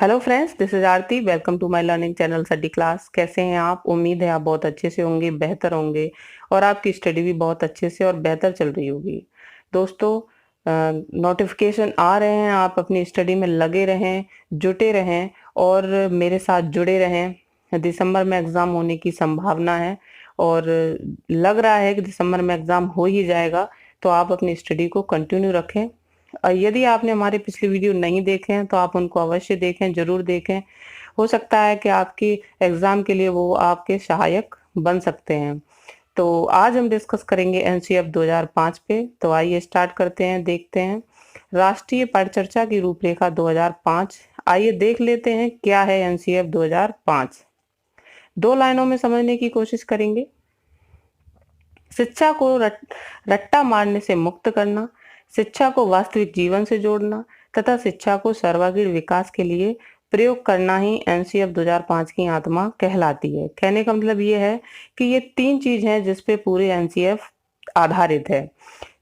Hello friends, this is Aarti. Welcome to my learning channel study class. कैसे हैं आप? उम्मीद है आप बहुत अच्छे से होंगे, बेहतर होंगे और आपकी स्टडी भी बहुत अच्छे से और बेहतर चल रही होगी। दोस्तों, नोटिफिकेशन आ रहे हैं, आप अपनी स्टडी में लगे रहें, जुटे रहें और मेरे साथ जुड़े रहें। दिसंबर में एग्ज़ाम होने की संभावना है और लग रहा है कि दिसंबर में एग्ज़ाम हो ही जाएगा, तो आप अपनी स्टडी को कंटिन्यू रखें। यदि आपने हमारे पिछले वीडियो नहीं देखे हैं तो आप उनको अवश्य देखें, जरूर देखें। हो सकता है कि आपकी एग्जाम के लिए वो आपके सहायक बन सकते हैं। तो आज हम डिस्कस करेंगे एनसीएफ 2005 पे। तो आइए स्टार्ट करते हैं, देखते हैं राष्ट्रीय परिचर्चा की रूपरेखा 2005। आइए देख लेते हैं क्या है एनसीएफ 2005। दो लाइनों में समझने की कोशिश करेंगे। शिक्षा को रट्टा मारने से मुक्त करना, शिक्षा को वास्तविक जीवन से जोड़ना तथा शिक्षा को सर्वांगीण विकास के लिए प्रयोग करना ही एनसीएफ 2005 की आत्मा कहलाती है। कहने का मतलब ये है कि ये तीन चीज हैं जिस पे पूरे एनसीएफ आधारित है।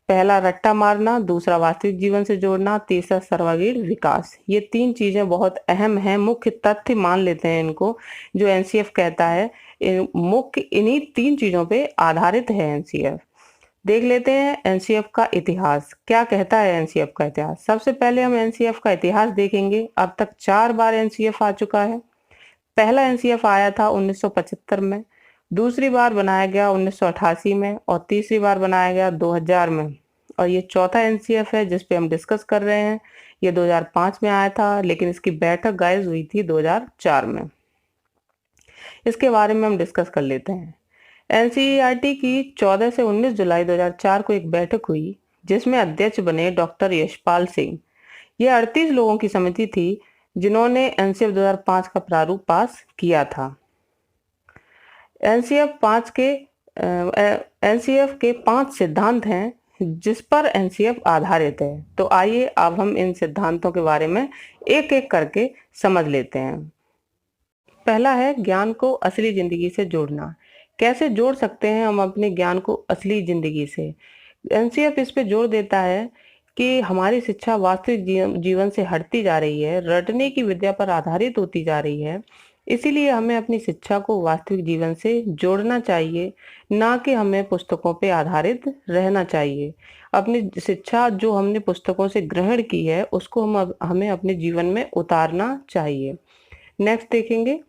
पहला रट्टा मारना, दूसरा वास्तविक जीवन से जोड़ना, तीसरा सर्वांगीण विकास। ये तीन चीजें बहुत अहम हैं, मुख्य तथ्य मान लेते हैं इनको जो एनसीएफ कहता है। मुख्य इन्हीं तीन चीजों पे आधारित है एनसीएफ। देख लेते हैं एनसीएफ का इतिहास क्या कहता है। एनसीएफ का इतिहास, सबसे पहले हम एनसीएफ का इतिहास देखेंगे। अब तक 4 बार एनसीएफ आ चुका है। पहला एनसीएफ आया था 1975 में, दूसरी बार बनाया गया 1988 में और तीसरी बार बनाया गया 2000 में। और ये चौथा एनसीएफ है जिस पे हम डिस्कस कर रहे हैं। ये 2005 में आया था, लेकिन इसकी बैठक गाइस हुई थी 2004 में। इसके बारे में हम डिस्कस कर लेते हैं। एनसीईआरटी की 14 से 19 जुलाई 2004 को एक बैठक हुई जिसमें अध्यक्ष बने डॉक्टर यशपाल सिंह। ये 38 लोगों की समिति थी जिन्होंने एनसीएफ 2005 का प्रारूप पास किया था। एनसीएफ के 5 सिद्धांत हैं जिस पर एनसीएफ आधारित है। तो आइए अब हम इन सिद्धांतों के बारे में एक एक करके समझ लेते हैं। पहला है ज्ञान को असली जिंदगी से जोड़ना। कैसे जोड़ सकते हैं हम अपने ज्ञान को असली जिंदगी से? एनसीएफ इस पे जोर देता है कि हमारी शिक्षा वास्तविक जीवन से हटती जा रही है, रटने की विद्या पर आधारित होती जा रही है। इसीलिए हमें अपनी शिक्षा को वास्तविक जीवन से जोड़ना चाहिए, ना कि हमें पुस्तकों पे आधारित रहना चाहिए। अपनी शिक्षा जो हमने पुस्तकों से ग्रहण की है उसको हमें अपने जीवन में उतारना चाहिए। नेक्स्ट देखेंगे।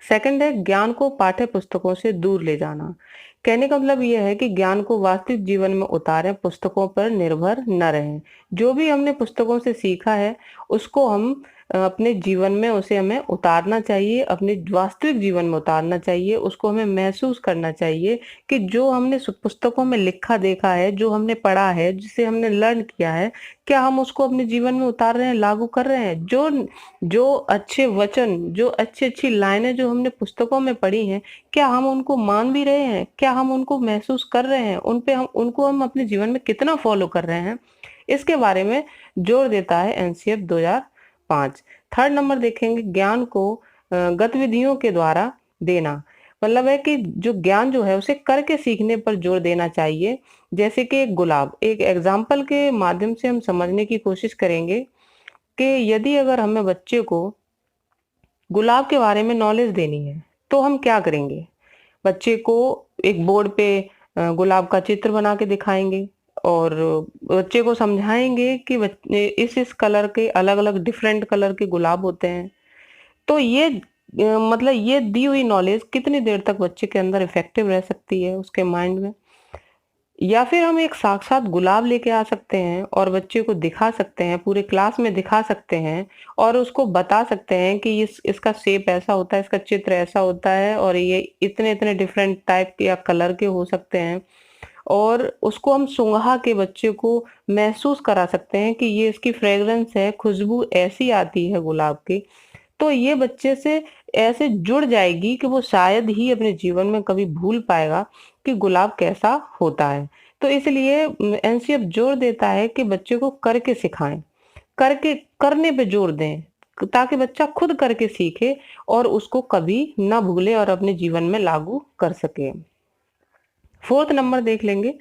सेकंड है ज्ञान को पाठ्य पुस्तकों से दूर ले जाना। कहने का मतलब यह है कि ज्ञान को वास्तविक जीवन में उतारें, पुस्तकों पर निर्भर न रहें। जो भी हमने पुस्तकों से सीखा है उसको हम अपने जीवन में उसे हमें उतारना चाहिए, अपने वास्तविक जीवन में उतारना चाहिए। उसको हमें महसूस करना चाहिए कि जो हमने पुस्तकों में लिखा देखा है, जो हमने पढ़ा है, जिसे हमने लर्न किया है, क्या हम उसको अपने जीवन में उतार रहे हैं, लागू कर रहे हैं? जो जो अच्छे वचन, जो अच्छी अच्छी लाइनें जो हमने पुस्तकों में पढ़ी हैं, क्या हम उनको मान भी रहे हैं? क्या हम उनको महसूस कर रहे हैं? हम अपने जीवन में कितना फॉलो कर रहे हैं? इसके बारे में जोर देता है एनसीएफ 2005। थर्ड नंबर देखेंगे, ज्ञान को गतिविधियों के द्वारा देना। मतलब है कि जो ज्ञान जो है उसे करके सीखने पर जोर देना चाहिए। जैसे कि एक एग्जाम्पल के माध्यम से हम समझने की कोशिश करेंगे कि यदि अगर हमें बच्चे को गुलाब के बारे में नॉलेज देनी है तो हम क्या करेंगे? बच्चे को एक बोर्ड पे गुलाब का चित्र बना के दिखाएंगे और बच्चे को समझाएंगे कि इस कलर के अलग अलग डिफरेंट कलर के गुलाब होते हैं। तो ये मतलब ये दी हुई नॉलेज कितनी देर तक बच्चे के अंदर इफेक्टिव रह सकती है उसके माइंड में? या फिर हम एक साक्षात गुलाब लेके आ सकते हैं और बच्चे को दिखा सकते हैं, पूरे क्लास में दिखा सकते हैं और उसको बता सकते हैं कि इसका शेप ऐसा होता है, इसका चित्र ऐसा होता है और ये इतने इतने डिफरेंट टाइप के या कलर के हो सकते हैं। और उसको हम सुंघा के बच्चे को महसूस करा सकते हैं कि ये इसकी फ्रेग्रेंस है, खुशबू ऐसी आती है गुलाब की। तो ये बच्चे से ऐसे जुड़ जाएगी कि वो शायद ही अपने जीवन में कभी भूल पाएगा कि गुलाब कैसा होता है। तो इसलिए एनसीएफ जोर देता है कि बच्चे को करके सिखाएं, करके करने पे जोर दें ताकि बच्चा खुद करके सीखे और उसको कभी ना भूले और अपने जीवन में लागू कर सके। फोर्थ नंबर देख लेंगे,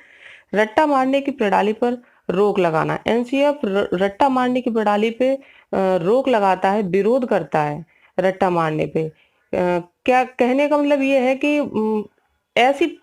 रट्टा मारने की प्रणाली पर रोक लगाना। एनसीएफ रट्टा मारने की प्रणाली पे रोक लगाता है, विरोध करता है रट्टा मारने पे। क्या कहने का मतलब ये है कि ऐसी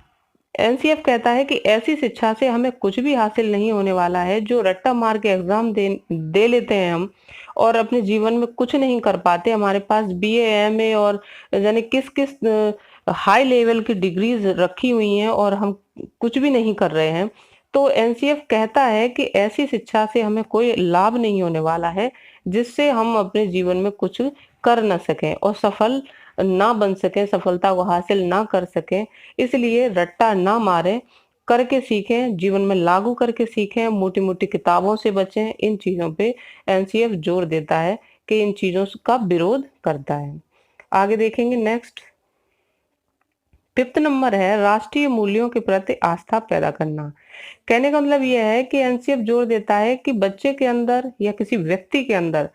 एनसीएफ कहता है कि ऐसी शिक्षा से हमें कुछ भी हासिल नहीं होने वाला है। जो रट्टा मार के एग्जाम दे लेते हैं हम और अपने जीवन में कुछ नहीं कर पाते। हमारे पास बीए, एमए और यानी किस किस हाई लेवल की डिग्रीज रखी हुई हैं और हम कुछ भी नहीं कर रहे हैं। तो एनसीएफ कहता है कि ऐसी शिक्षा से हमें कोई लाभ नहीं होने वाला है जिससे हम अपने जीवन में कुछ कर न सकें और सफल ना बन सकें, सफलता को हासिल ना कर सकें। इसलिए रट्टा ना मारें, करके सीखें, जीवन में लागू करके सीखें, मोटी मोटी किताबों से बचें। इन चीजों पे एनसीएफ जोर देता है कि इन चीजों का विरोध करता है। आगे देखेंगे नेक्स्ट। 5th नंबर है राष्ट्रीय मूल्यों के प्रति आस्था पैदा करना। कहने का मतलब यह है कि एनसीएफ जोर देता है कि बच्चे के अंदर या किसी व्यक्ति के अंदर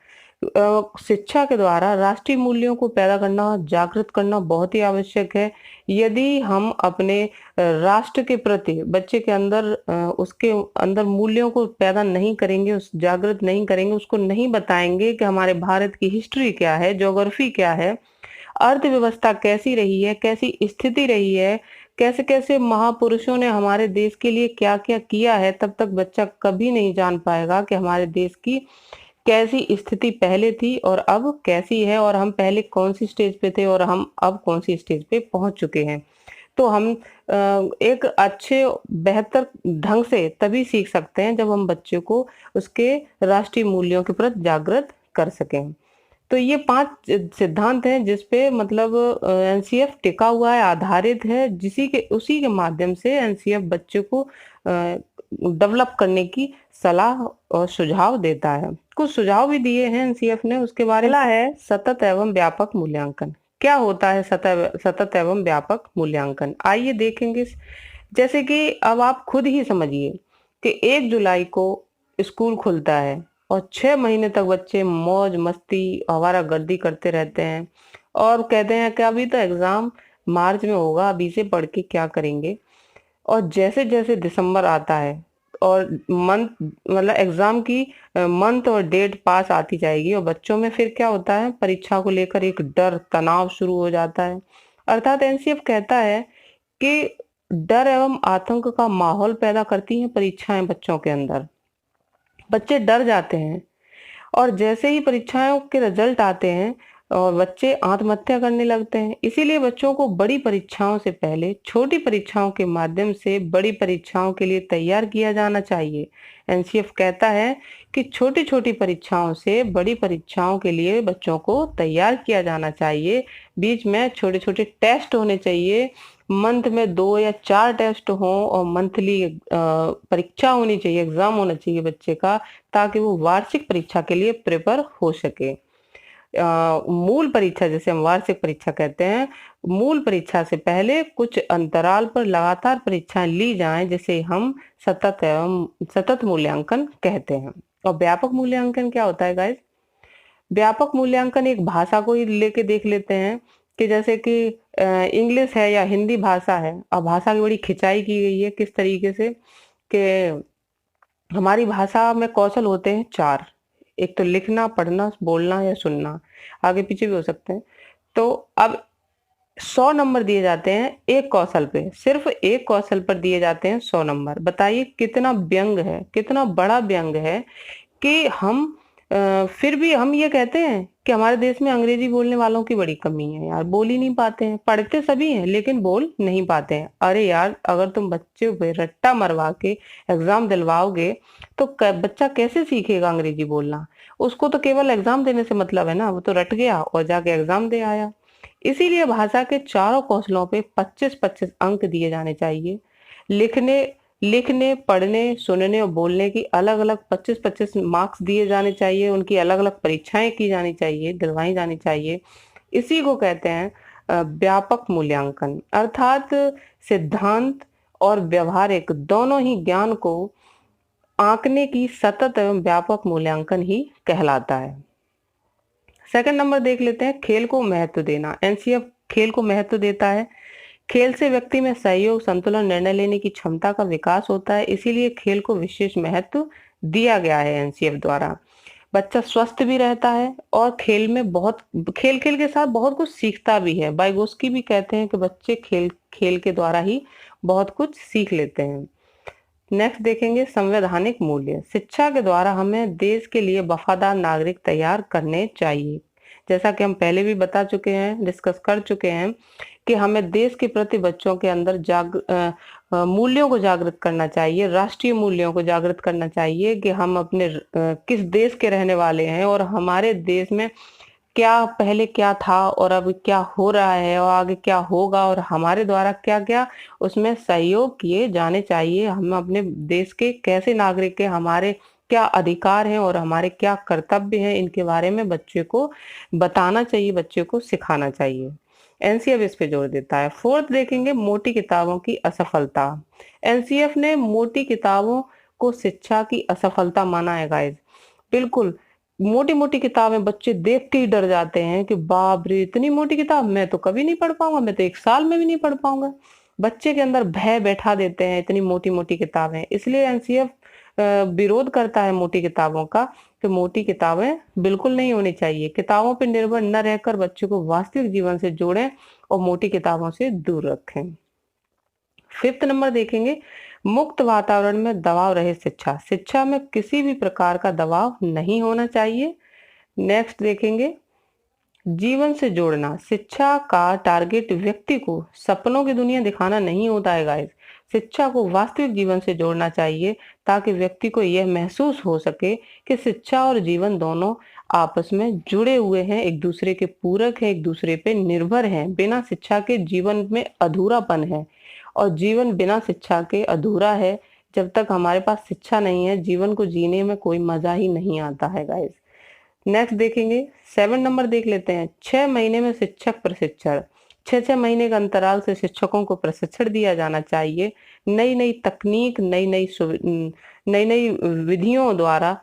शिक्षा के द्वारा राष्ट्रीय मूल्यों को पैदा करना, जागृत करना बहुत ही आवश्यक है। यदि हम अपने राष्ट्र के प्रति बच्चे के अंदर उसके अंदर मूल्यों को पैदा नहीं करेंगे, उस जागृत नहीं करेंगे, उसको नहीं बताएंगे कि हमारे भारत की हिस्ट्री क्या है, ज्योग्राफी क्या है, अर्थव्यवस्था कैसी रही है, कैसी स्थिति रही है, कैसे कैसे महापुरुषों ने हमारे देश के लिए क्या क्या किया है, तब तक बच्चा कभी नहीं जान पाएगा कि हमारे देश की कैसी स्थिति पहले थी और अब कैसी है, और हम पहले कौन सी स्टेज पे थे और हम अब कौन सी स्टेज पे पहुंच चुके हैं। तो हम एक अच्छे बेहतर ढंग से तभी सीख सकते हैं जब हम बच्चे को उसके राष्ट्रीय मूल्यों के प्रति जागृत कर सकें। तो ये 5 सिद्धांत हैं जिस पे मतलब एनसीएफ टिका हुआ है, आधारित है, उसी के माध्यम से एनसीएफ बच्चे को डेवलप करने की सलाह और सुझाव देता है। कुछ सुझाव भी दिए हैं एनसीएफ ने, उसके बारे में है सतत एवं व्यापक मूल्यांकन। क्या होता है सतत एवं व्यापक मूल्यांकन, आइए देखेंगे। जैसे कि अब आप खुद ही समझिए कि 1 जुलाई को स्कूल खुलता है और 6 महीने तक बच्चे मौज मस्ती आवारागर्दी करते रहते हैं और कहते हैं कि अभी तो एग्जाम मार्च में होगा, अभी से पढ़ के क्या करेंगे। और जैसे जैसे दिसंबर आता है और मंथ मतलब एग्जाम की मंथ और डेट पास आती जाएगी और बच्चों में फिर क्या होता है, परीक्षा को लेकर एक डर तनाव शुरू हो जाता है। अर्थात एनसीएफ कहता है कि डर एवं आतंक का माहौल पैदा करती हैं परीक्षाएं बच्चों के अंदर। बच्चे डर जाते हैं और जैसे ही परीक्षाओं के रिजल्ट आते हैं और बच्चे आत्महत्या करने लगते हैं। इसीलिए बच्चों को बड़ी परीक्षाओं से पहले छोटी परीक्षाओं के माध्यम से बड़ी परीक्षाओं के लिए तैयार किया जाना चाहिए। एनसीएफ कहता है कि छोटी छोटी परीक्षाओं से बड़ी परीक्षाओं के लिए बच्चों को तैयार किया जाना चाहिए। बीच में छोटे छोटे टेस्ट होने चाहिए, मंथ में 2 या 4 टेस्ट हों और मंथली परीक्षा होनी चाहिए, एग्जाम होना चाहिए बच्चे का, ताकि वो वार्षिक परीक्षा के लिए प्रिपेयर हो सके। मूल परीक्षा, जैसे हम वार्षिक परीक्षा कहते हैं, मूल परीक्षा से पहले कुछ अंतराल पर लगातार परीक्षाएं ली जाएं, जिसे हम सतत मूल्यांकन कहते हैं। और व्यापक मूल्यांकन क्या होता है गाइस? व्यापक मूल्यांकन एक भाषा को ही लेके देख लेते हैं कि जैसे कि इंग्लिश है या हिंदी भाषा है, अब भाषा की बड़ी खिंचाई की गई है किस तरीके से कि हमारी भाषा में कौशल होते हैं 4। एक तो लिखना, पढ़ना, बोलना या सुनना, आगे पीछे भी हो सकते हैं। तो अब 100 नंबर दिए जाते हैं एक कौशल पे, सिर्फ एक कौशल पर दिए जाते हैं 100 नंबर। बताइए कितना व्यंग है, कितना बड़ा व्यंग है कि हम फिर भी हम ये कहते हैं कि हमारे देश में अंग्रेजी बोलने वालों की बड़ी कमी है। यार बोल ही नहीं पाते हैं, पढ़ते सभी हैं लेकिन बोल नहीं पाते हैं। अरे यार, अगर तुम बच्चे पे रट्टा मरवा के एग्जाम दिलवाओगे तो बच्चा कैसे सीखेगा अंग्रेजी बोलना? उसको तो केवल एग्जाम देने से मतलब है ना, वो तो रट गया और जाके एग्जाम दे आया। इसीलिए भाषा के चारों कौशलों पे 25-25 अंक दिए जाने चाहिए। लिखने लिखने, पढ़ने, सुनने और बोलने की अलग अलग 25-25 मार्क्स दिए जाने चाहिए। उनकी अलग अलग परीक्षाएं की जानी चाहिए, दिलवाई जानी चाहिए। इसी को कहते हैं व्यापक मूल्यांकन। अर्थात सिद्धांत और व्यवहारिक दोनों ही ज्ञान को आंकने की सतत एवं व्यापक मूल्यांकन ही कहलाता है। सेकंड नंबर देख लेते हैं, खेल को महत्व देना। एनसीएफ खेल को महत्व देता है। खेल से व्यक्ति में सहयोग, संतुलन, निर्णय लेने की क्षमता का विकास होता है। इसीलिए खेल को विशेष महत्व दिया गया है एनसीएफ द्वारा। बच्चा स्वस्थ भी रहता है और खेल खेल के साथ बहुत कुछ सीखता भी है। वाइगोस्की भी कहते हैं कि बच्चे खेल खेल के द्वारा ही बहुत कुछ सीख लेते हैं। नेक्स्ट देखेंगे संवैधानिक मूल्य। शिक्षा के द्वारा हमें देश के लिए वफादार नागरिक तैयार करने चाहिए। जैसा कि हम पहले भी बता चुके हैं, डिस्कस कर चुके हैं कि हमें देश के प्रति बच्चों के अंदर मूल्यों को जागृत करना चाहिए, राष्ट्रीय मूल्यों को जागृत करना चाहिए कि हम अपने किस देश के रहने वाले हैं और हमारे देश में क्या पहले क्या था और अब क्या हो रहा है और आगे क्या होगा और हमारे द्वारा क्या क्या उसमें सहयोग किए जाने चाहिए। हम अपने देश के कैसे नागरिक हैं, हमारे क्या अधिकार हैं और हमारे क्या कर्तव्य हैं, इनके बारे में बच्चे को बताना चाहिए, बच्चे को सिखाना चाहिए। एनसीएफ इस पे जोर देता है। फोर्थ देखेंगे मोटी किताबों की असफलता। एनसीएफ ने मोटी किताबों को शिक्षा की असफलता माना है गाइस। बिल्कुल, मोटी मोटी किताबें बच्चे देख के ही डर जाते हैं कि बाप रे इतनी मोटी किताब, मैं तो कभी नहीं पढ़ पाऊंगा, मैं तो एक साल में भी नहीं पढ़ पाऊंगा। बच्चे के अंदर भय बैठा देते हैं इतनी मोटी मोटी किताबें। इसलिए एनसीएफ विरोध करता है मोटी किताबों का, कि मोटी किताबें बिल्कुल नहीं होनी चाहिए। किताबों पर निर्भर न रहकर बच्चों को वास्तविक जीवन से जोड़ें और मोटी किताबों से दूर रखें। फिफ्थ नंबर देखेंगे मुक्त वातावरण में दबाव रहित शिक्षा। शिक्षा में किसी भी प्रकार का दबाव नहीं होना चाहिए। नेक्स्ट देखेंगे जीवन से जोड़ना। शिक्षा का टारगेट व्यक्ति को सपनों की दुनिया दिखाना नहीं होता है गाइस। शिक्षा को वास्तविक जीवन से जोड़ना चाहिए ताकि व्यक्ति को यह महसूस हो सके कि शिक्षा और जीवन दोनों आपस में जुड़े हुए हैं, एक दूसरे के पूरक हैं, एक दूसरे पे निर्भर हैं। बिना शिक्षा के जीवन में अधूरापन है और जीवन बिना शिक्षा के अधूरा है। जब तक हमारे पास शिक्षा नहीं है, जीवन को जीने में कोई मजा ही नहीं आता है गाइस। नेक्स्ट देखेंगे 7 नंबर देख लेते हैं। 6 महीने में शिक्षक प्रशिक्षण। 6 महीने के अंतराल से शिक्षकों को प्रशिक्षण दिया जाना चाहिए। नई नई तकनीक, नई नई विधियों द्वारा,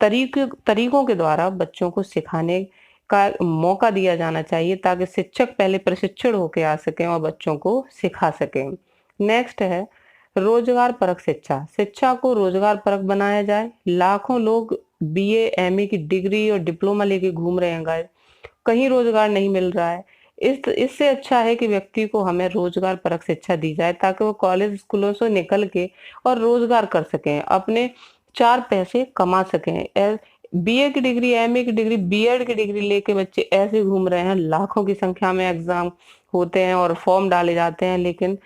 तरीकों के द्वारा बच्चों को सिखाने का मौका दिया जाना चाहिए ताकि शिक्षक पहले प्रशिक्षण होके आ सकें और बच्चों को सिखा सकें। नेक्स्ट है रोजगार परक शिक्षा। शिक्षा को रोजगार परक बनाया जाए। लाखों लोग बीए, एमए की डिग्री और डिप्लोमा लेके घूम रहे हैं गाइस, कहीं रोजगार नहीं मिल रहा है। इससे अच्छा है कि व्यक्ति को हमें रोजगार परक शिक्षा दी जाए ताकि वो कॉलेज स्कूलों से निकल के और रोजगार कर सकें, अपने 4 पैसे कमा सकें। बीए की डिग्री, एमए की डिग्री, बीएड की डिग्री लेके बच्चे ऐसे घूम रहे हैं, लाखों की संख्या में एग्जाम होते हैं और फॉर्म डाले जाते हैं, लेकिन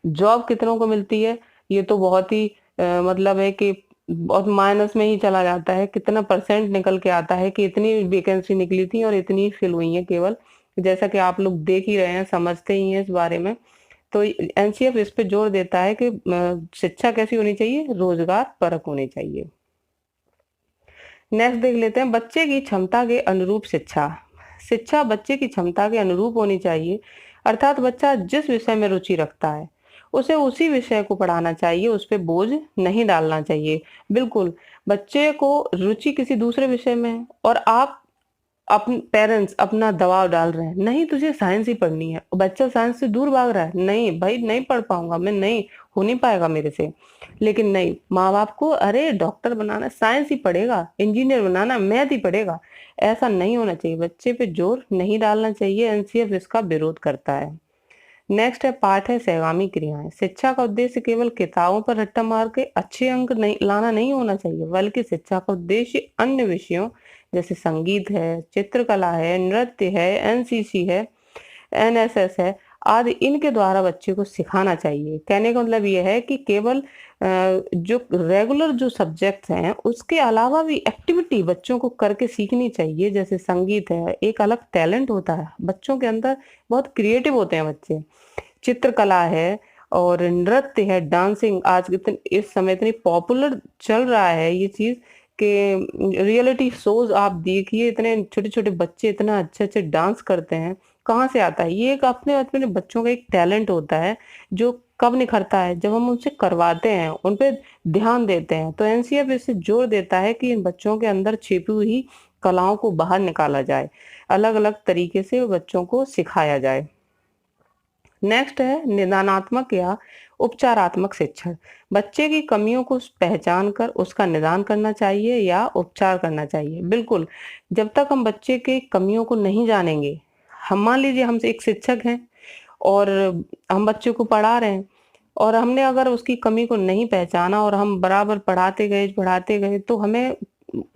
जॉब कितनों को मिलती है ये तो बहुत ही मतलब है कि बहुत माइनस में ही चला जाता है। कितना परसेंट निकल के आता है कि इतनी वैकेंसी निकली थी और इतनी फिल हुई है केवल। जैसा कि आप लोग देख ही रहे हैं, समझते ही हैं इस बारे में। तो एनसीएफ इस पे जोर देता है कि शिक्षा कैसी होनी चाहिए, रोजगार परक होनी चाहिए। नेक्स्ट देख लेते हैं बच्चे की क्षमता के अनुरूप शिक्षा। शिक्षा बच्चे की क्षमता के अनुरूप होनी चाहिए, अर्थात बच्चा जिस विषय में रुचि रखता है उसे उसी विषय को पढ़ाना चाहिए, उस पर बोझ नहीं डालना चाहिए। बिल्कुल, बच्चे को रुचि किसी दूसरे विषय में है और आप अपने पेरेंट्स अपना दबाव डाल रहे हैं, नहीं तुझे साइंस ही पढ़नी है, बच्चा साइंस से दूर भाग रहा है, नहीं भाई नहीं पढ़ पाऊंगा मैं, नहीं हो नहीं पाएगा मेरे से। लेकिन नहीं, माँ बाप को अरे डॉक्टर बनाना साइंस ही पढ़ेगा, इंजीनियर बनाना मैथ ही पढ़ेगा, ऐसा नहीं होना चाहिए। बच्चे पे जोर नहीं डालना चाहिए। एनसीएफ इसका विरोध करता है। नेक्स्ट है पाठ है सहगामी क्रियाएं। शिक्षा का उद्देश्य केवल किताबों पर रट्टा मार के अच्छे अंक नहीं लाना नहीं होना चाहिए, बल्कि शिक्षा का उद्देश्य अन्य विषयों जैसे संगीत है, चित्रकला है, नृत्य है, एनसीसी है, एनएसएस है आदि, इनके द्वारा बच्चे को सिखाना चाहिए। कहने का मतलब यह है कि केवल जो रेगुलर जो सब्जेक्ट्स हैं उसके अलावा भी एक्टिविटी बच्चों को करके सीखनी चाहिए। जैसे संगीत है, एक अलग टैलेंट होता है बच्चों के अंदर, बहुत क्रिएटिव होते हैं बच्चे। चित्रकला है और नृत्य है, डांसिंग आज इस समय इतनी पॉपुलर चल रहा है ये चीज कि रियलिटी शोज आप देखिए, इतने छोटे छोटे बच्चे इतना अच्छे अच्छे डांस करते हैं। कहाँ से आता है ये? एक अपने अपने बच्चों का एक टैलेंट होता है जो कब निखरता है, जब हम उनसे करवाते हैं, उन पे ध्यान देते हैं। तो एनसीएफ इससे जोर देता है कि इन बच्चों के अंदर छिपी हुई कलाओं को बाहर निकाला जाए, अलग अलग तरीके से बच्चों को सिखाया जाए। नेक्स्ट है निदानात्मक या उपचारात्मक शिक्षण। बच्चे की कमियों को पहचान कर उसका निदान करना चाहिए या उपचार करना चाहिए। बिल्कुल, जब तक हम बच्चे की कमियों को नहीं जानेंगे, हम मान लीजिए हम एक शिक्षक हैं और हम बच्चे को पढ़ा रहे हैं और हमने अगर उसकी कमी को नहीं पहचाना और हम बराबर पढ़ाते गए तो हमें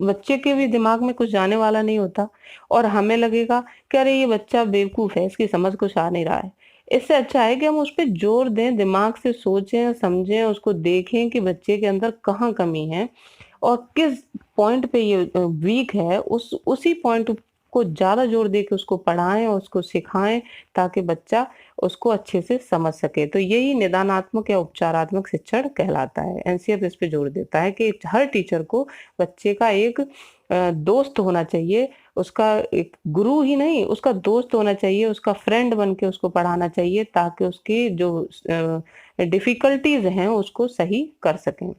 बच्चे के भी दिमाग में कुछ जाने वाला नहीं होता और हमें लगेगा कि अरे ये बच्चा बेवकूफ है, इसकी समझ कुछ आ नहीं रहा है। इससे अच्छा है कि हम उस पे जोर दें, दिमाग से सोचें, समझें, उसको देखें कि बच्चे के अंदर कहाँ कमी है और किस पॉइंट पे ये वीक है, उसी पॉइंट को ज्यादा जोर दे के उसको पढ़ाएं और उसको सिखाएं ताकि बच्चा उसको अच्छे से समझ सके। तो यही निदानात्मक या उपचारात्मक शिक्षण कहलाता है। एनसीएफ इस पे जोर देता है कि हर टीचर को बच्चे का एक दोस्त होना चाहिए, उसका एक गुरु ही नहीं, उसका दोस्त होना चाहिए, उसका फ्रेंड बन के उसको पढ़ाना चाहिए ताकि उसकी जो डिफिकल्टीज हैं उसको सही कर सकें।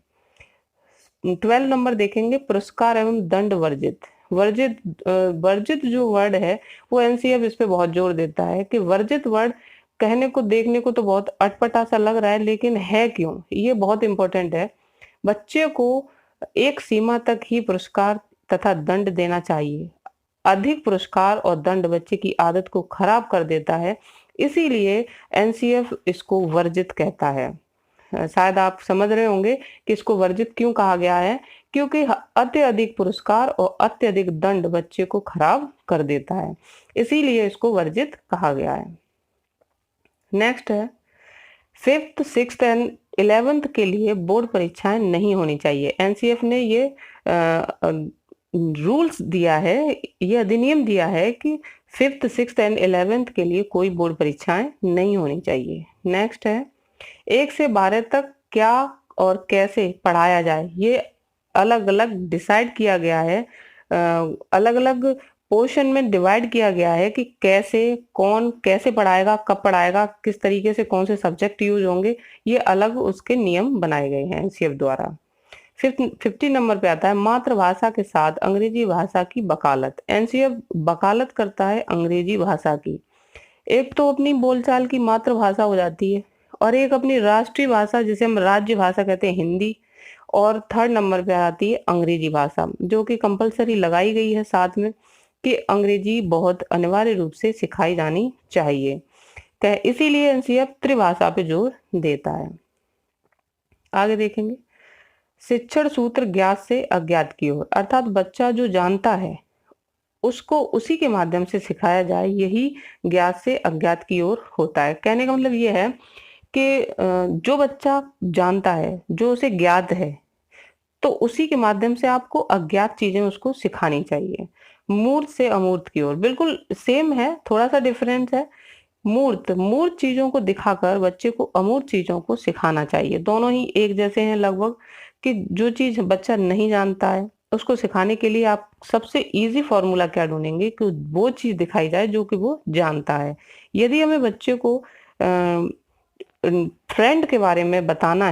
12 नंबर देखेंगे, पुरस्कार एवं दंड वर्जित। वर्जित वर्जित जो वर्ड है वो एनसीएफ इस पे बहुत जोर देता है कि वर्जित वर्ड कहने को देखने को तो बहुत अटपटा सा लग रहा है, लेकिन है क्यों, ये बहुत इंपॉर्टेंट है। बच्चे को एक सीमा तक ही पुरस्कार तथा दंड देना चाहिए। अधिक पुरस्कार और दंड बच्चे की आदत को खराब कर देता है, इसीलिए एनसीएफ इसको वर्जित कहता है। शायद आप समझ रहे होंगे कि इसको वर्जित क्यों कहा गया है, क्योंकि अत्यधिक पुरस्कार और अत्यधिक दंड बच्चे को खराब कर देता है, इसीलिए इसको वर्जित कहा गया है। नेक्स्ट है 5th 6th एंड 11th के लिए बोर्ड परीक्षाएं नहीं होनी चाहिए। एनसीएफ ने ये रूल्स दिया है, ये अधिनियम दिया है कि 5th 6th एंड 11th के लिए कोई बोर्ड परीक्षाएं नहीं होनी चाहिए। नेक्स्ट है 1 से 12 तक क्या और कैसे पढ़ाया जाए, ये अलग अलग डिसाइड किया गया है, अलग अलग पोर्शन में डिवाइड किया गया है कि कैसे, कौन कैसे पढ़ाएगा, कब पढ़ाएगा, किस तरीके से कौन से सब्जेक्ट यूज होंगे, ये अलग उसके नियम बनाए गए हैं एनसीएफ द्वारा। 50 नंबर पे आता है मातृभाषा के साथ अंग्रेजी भाषा की वकालत। एनसीएफ वकालत करता है अंग्रेजी भाषा की। एक तो अपनी बोलचाल की मातृभाषा हो जाती है और एक अपनी राष्ट्रीय भाषा जिसे हम राज्य भाषा कहते हैं हिंदी, और 3rd नंबर पे आती है अंग्रेजी भाषा, जो कि कंपलसरी लगाई गई है साथ में कि अंग्रेजी बहुत अनिवार्य रूप से सिखाई जानी चाहिए। इसीलिए एनसीएफ त्रिभाषा पे जोर देता है। आगे देखेंगे शिक्षण सूत्र ज्ञात से अज्ञात की ओर, अर्थात बच्चा जो जानता है उसको उसी के माध्यम से सिखाया जाए, यही ज्ञात से अज्ञात की ओर होता है। कहने का मतलब ये है कि जो बच्चा जानता है, जो उसे ज्ञात है, तो उसी के माध्यम से आपको अज्ञात चीजें उसको सिखानी चाहिए। मूर्त से अमूर्त की ओर, बिल्कुल सेम है, थोड़ा सा डिफरेंस है। मूर्त चीजों को दिखाकर बच्चे को अमूर्त चीजों को सिखाना चाहिए। दोनों ही एक जैसे हैं लगभग, कि जो चीज बच्चा नहीं जानता है उसको सिखाने के लिए आप सबसे इजी फॉर्मूला क्या ढूंढेंगे कि वो चीज दिखाई जाए जो कि वो जानता है। यदि हमें बच्चे को फ्रेंड के बारे में बताना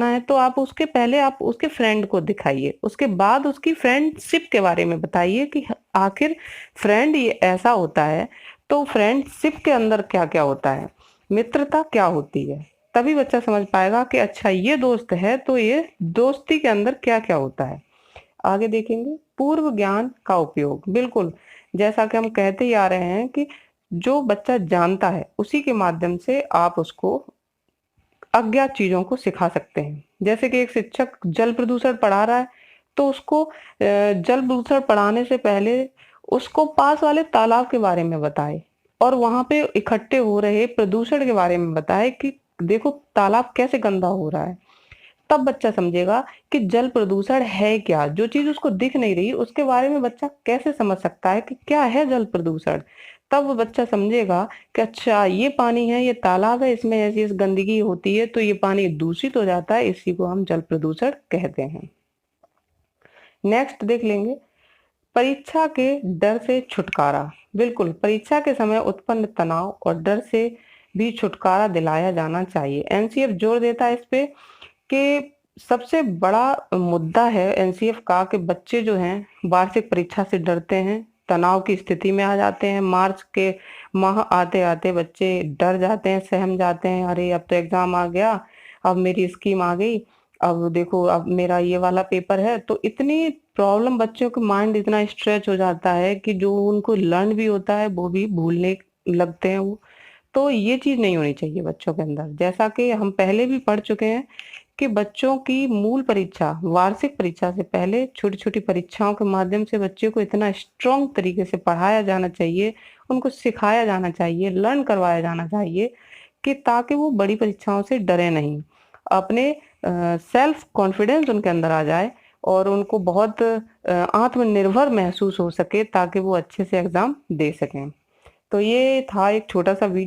है, तो आप उसके पहले आप उसके फ्रेंड को दिखाइए, उसके बाद उसकी फ्रेंडशिप के बारे में बताइए कि आखिर फ्रेंड ये ऐसा होता है, तो फ्रेंडशिप के अंदर क्या क्या होता है, मित्रता क्या होती है, तभी बच्चा समझ पाएगा कि अच्छा ये दोस्त है तो ये दोस्ती के अंदर क्या क्या होता है। आगे देखेंगे पूर्व ज्ञान का उपयोग। बिल्कुल जैसा कि हम कहते ही आ रहे हैं कि जो बच्चा जानता है उसी के माध्यम से आप उसको अज्ञात चीजों को सिखा सकते हैं। जैसे कि एक शिक्षक जल प्रदूषण पढ़ा रहा है तो उसको जल प्रदूषण पढ़ाने से पहले उसको पास वाले तालाब के बारे में बताए और वहां पे इकट्ठे हो रहे प्रदूषण के बारे में बताए कि देखो तालाब कैसे गंदा हो रहा है। तब बच्चा समझेगा कि जल प्रदूषण है क्या, जो चीज उसको दिख नहीं रही उसके बारे में बच्चा कैसे समझ सकता है कि क्या है जल प्रदूषण। तब वो बच्चा समझेगा कि अच्छा ये पानी है, ये तालाब है, इसमें ऐसी गंदगी होती है तो ये पानी दूषित हो जाता है, इसी को हम जल प्रदूषण कहते हैं। नेक्स्ट देख लेंगे परीक्षा के डर से छुटकारा। बिल्कुल परीक्षा के समय उत्पन्न तनाव और डर से भी छुटकारा दिलाया जाना चाहिए। एनसीएफ जोर देता है इस पे कि सबसे बड़ा मुद्दा है एनसीएफ का कि बच्चे जो हैं वार्षिक परीक्षा से डरते हैं, तनाव की स्थिति में आ जाते हैं। मार्च के माह आते आते बच्चे डर जाते हैं, सहम जाते हैं, अरे अब तो एग्जाम आ गया, अब मेरी स्कीम आ गई, अब देखो अब मेरा ये वाला पेपर है। तो इतनी प्रॉब्लम, बच्चों का माइंड इतना स्ट्रेच हो जाता है कि जो उनको लर्न भी होता है वो भी भूलने लगते हैं वो। तो ये चीज नहीं होनी चाहिए बच्चों के अंदर। जैसा कि हम पहले भी पढ़ चुके हैं कि बच्चों की मूल परीक्षा, वार्षिक परीक्षा से पहले छोटी छोटी परीक्षाओं के माध्यम से बच्चे को इतना स्ट्रॉन्ग तरीके से पढ़ाया जाना चाहिए, उनको सिखाया जाना चाहिए, लर्न करवाया जाना चाहिए, कि ताकि वो बड़ी परीक्षाओं से डरे नहीं, अपने सेल्फ कॉन्फिडेंस उनके अंदर आ जाए और उनको बहुत आत्मनिर्भर महसूस हो सके, ताकि वो अच्छे से एग्जाम दे सकें। तो ये था एक छोटा सा वीडियो।